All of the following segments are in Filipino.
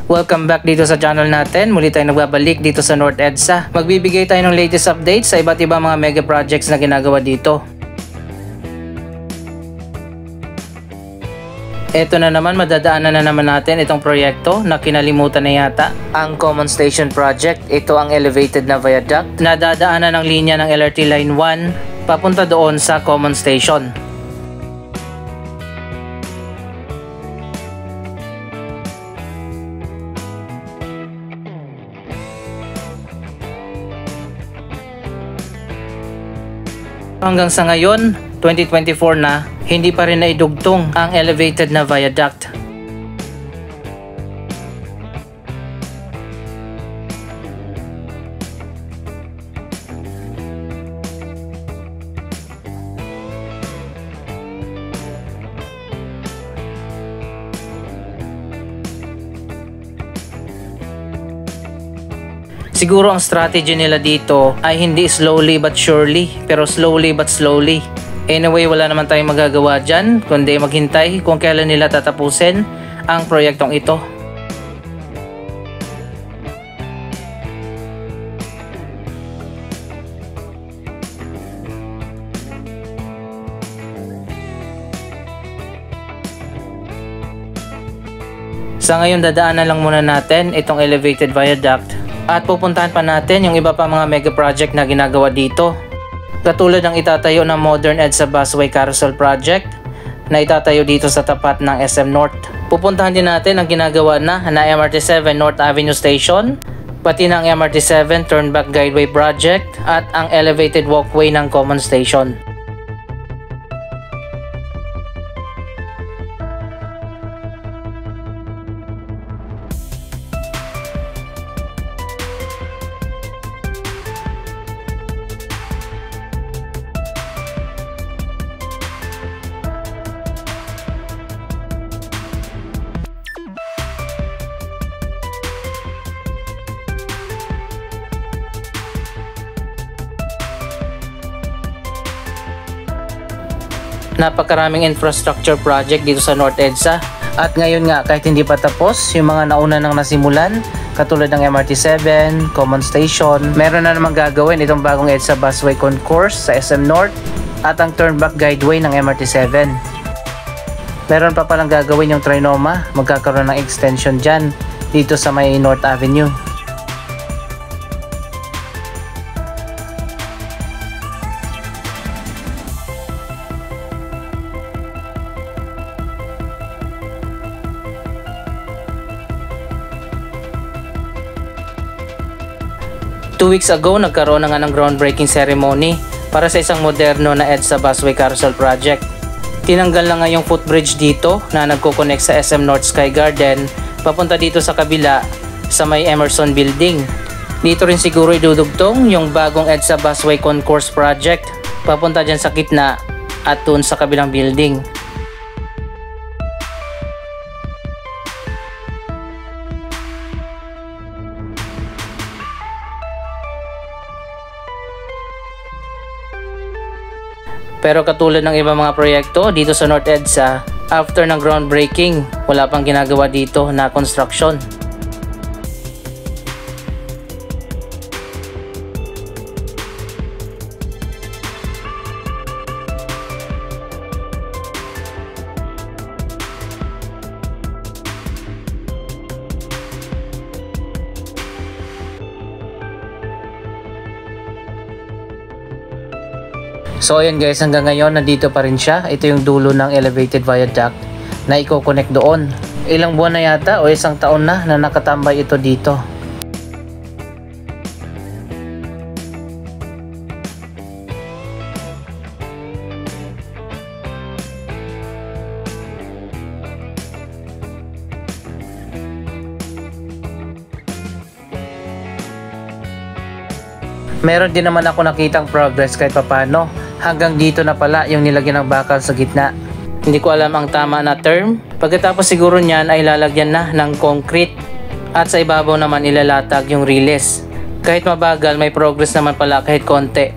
Welcome back dito sa channel natin. Muli tayong nagbabalik dito sa North EDSA. Magbibigay tayo ng latest updates sa iba't ibang mga mega projects na ginagawa dito. Ito na naman, madadaanan na naman natin itong proyekto na kinalimutan na yata. Ang Common Station Project, ito ang elevated na viaduct na dadaanan ng linya ng LRT Line 1 papunta doon sa Common Station. Hanggang sa ngayon, 2024 na, hindi pa rin naidugtong ang elevated na viaduct. Siguro ang strategy nila dito ay hindi slowly but surely, pero slowly but slowly. Anyway, wala naman tayong magagawa dyan, kundi maghintay kung kailan nila tatapusin ang proyektong ito. Sa ngayon, dadaanan lang muna natin itong elevated viaduct. At pupuntahan pa natin yung iba pa mga mega project na ginagawa dito. Katulad ng itatayo ng Modern EDSA Busway Carousel Project na itatayo dito sa tapat ng SM North. Pupuntahan din natin ang ginagawa na MRT7 North Avenue Station, pati ng MRT7 Turnback Guideway Project at ang elevated walkway ng Common Station. Napakaraming infrastructure project dito sa North EDSA at ngayon nga kahit hindi pa tapos yung mga nauna nang nasimulan katulad ng MRT7, Common Station, meron na namang gagawin itong bagong EDSA Busway Concourse sa SM North at ang Turnback Guideway ng MRT7. Meron pa palang gagawin yung Trinoma, magkakaroon ng extension dyan dito sa may North Avenue. Two weeks ago, nagkaroon na nga ng groundbreaking ceremony para sa isang moderno na EDSA Busway Carousel Project. Tinanggal na nga yung footbridge dito na nagko-connect sa SM North Sky Garden papunta dito sa kabila sa may Emerson Building. Dito rin siguro idudugtong yung bagong EDSA Busway Concourse Project papunta dyan sa gitna at dun sa kabilang building. Pero katulad ng ibang mga proyekto dito sa North EDSA, after ng groundbreaking, wala pang ginagawa dito na construction. So ayun guys, hanggang ngayon nandito pa rin siya. Ito yung dulo ng elevated viaduct na i-connect doon. Ilang buwan na yata o isang taon na nakatambay ito dito. Meron din naman ako nakitang progress kahit papano. Hanggang dito na pala yung nilagyan ng bakal sa gitna. Hindi ko alam ang tama na term. Pagkatapos siguro niyan ay lalagyan na ng concrete at sa ibabaw naman ilalatag yung riles. Kahit mabagal, may progress naman pala kahit konti.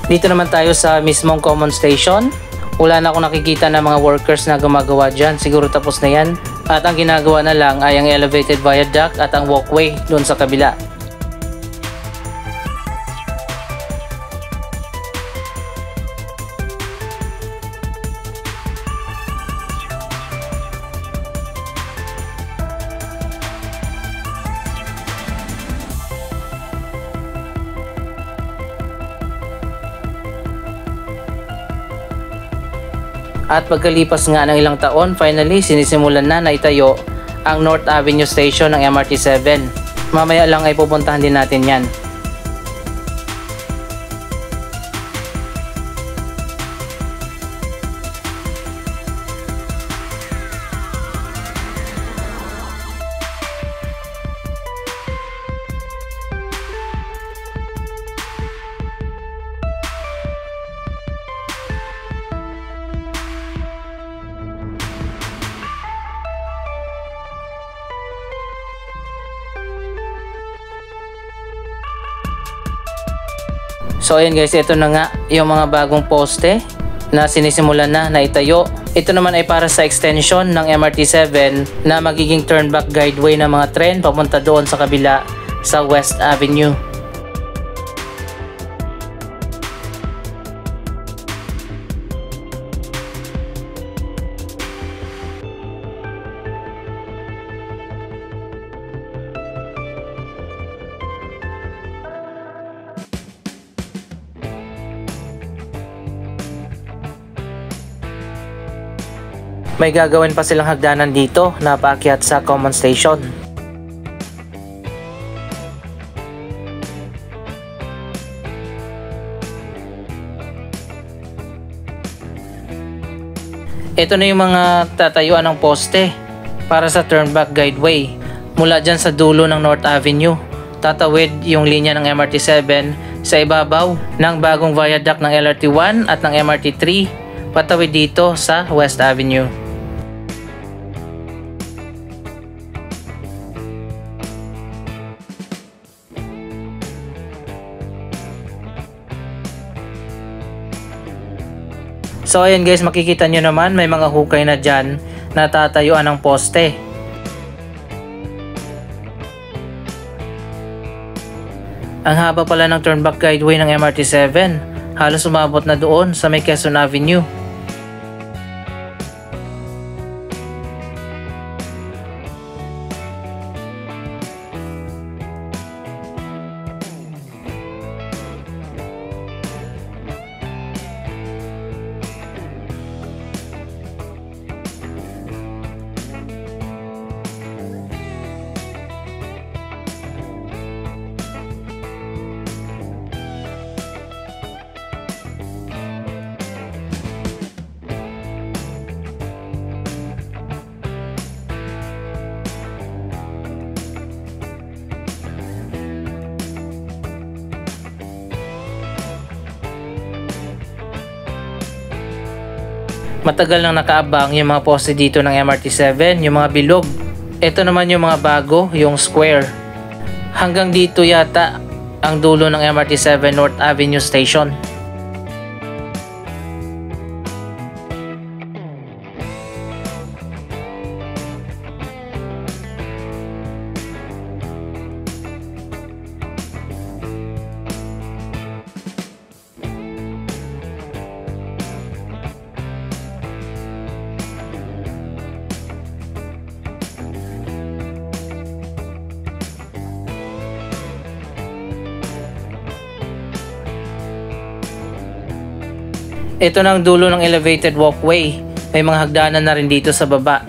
Dito naman tayo sa mismong common station. Wala na akong nakikita na mga workers na gumagawa dyan. Siguro tapos na yan. At ang ginagawa na lang ay ang elevated viaduct at ang walkway doon sa kabila. At pagkalipas nga ng ilang taon, finally sinisimulan na itayo ang North Avenue Station ng MRT7. Mamaya lang ay pupuntahan din natin yan. So ayan guys, ito na nga yung mga bagong poste na sinisimulan na itayo. Ito naman ay para sa extension ng MRT7 na magiging turnback guideway ng mga tren papunta doon sa kabila sa West Avenue. May gagawin pa silang hagdanan dito na paakyat sa common station. Ito na yung mga tatayuan ng poste para sa turnback guideway. Mula dyan sa dulo ng North Avenue, tatawid yung linya ng MRT7 sa ibabaw ng bagong viaduct ng LRT1 at ng MRT3, patawid dito sa West Avenue. So ayan guys, makikita nyo naman may mga hukay na dyan na tatayuan ng poste. Ang haba pala ng turnback guideway ng MRT7, halos umabot na doon sa may Quezon Avenue. Matagal nang nakaabang yung mga poste dito ng MRT7, yung mga bilog. Ito naman yung mga bago, yung square. Hanggang dito yata ang dulo ng MRT7 North Avenue Station. Ito na ang dulo ng elevated walkway. May mga hagdanan na rin dito sa baba.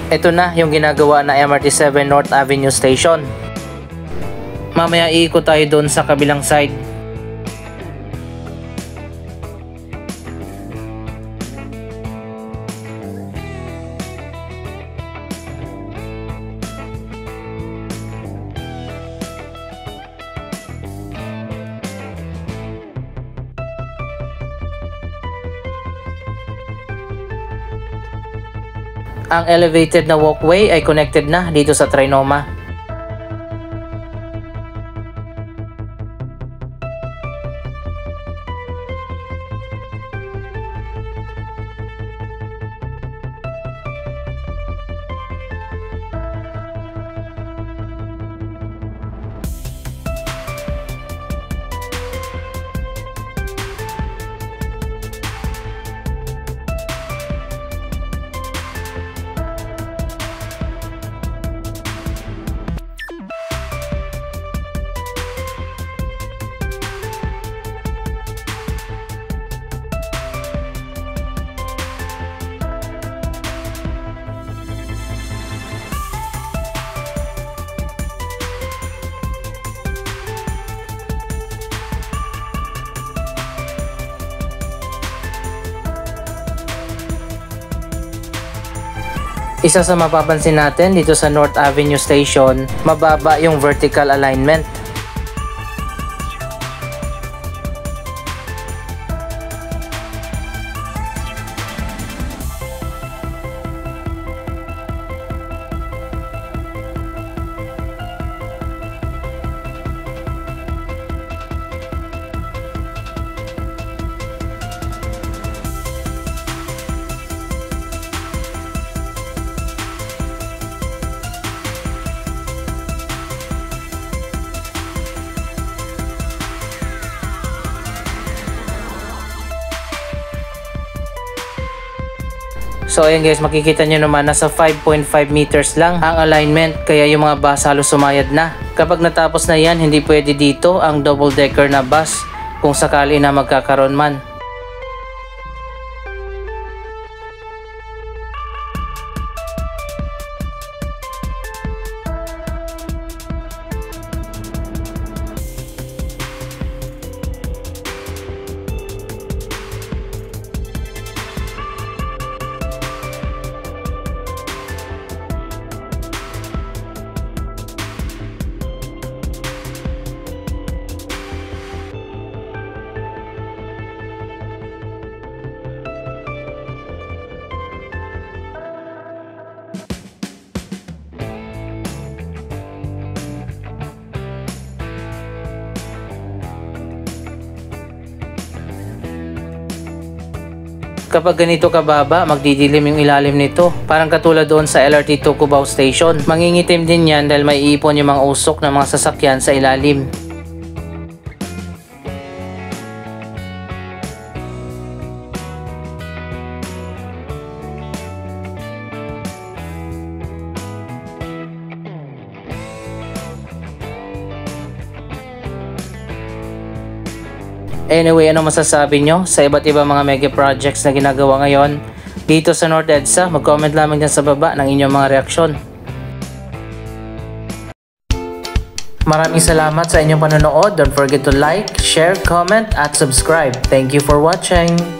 Ito na yung ginagawa na MRT7 North Avenue Station. Mamaya iikot tayo doon sa kabilang side. Ang elevated na walkway ay connected na dito sa Trinoma. Isa sa mapapansin natin dito sa North Avenue Station, mababa yung vertical alignment. So ayan guys, makikita nyo naman nasa 5.5 meters lang ang alignment, kaya yung mga bus halos sumayad na. Kapag natapos na yan, hindi pwede dito ang double decker na bus kung sakali na magkakaroon man. Kapag ganito kababa, magdidilim yung ilalim nito. Parang katulad doon sa LRT2 Cubao Station. Mangingitim din yan dahil may iipon yung mga usok ng mga sasakyan sa ilalim. Anyway, ano masasabi nyo sa iba't ibang mga mega projects na ginagawa ngayon dito sa North EDSA? Mag-comment lamang dyan sa baba ng inyong mga reaksyon. Maraming salamat sa inyong panonood. Don't forget to like, share, comment, at subscribe. Thank you for watching!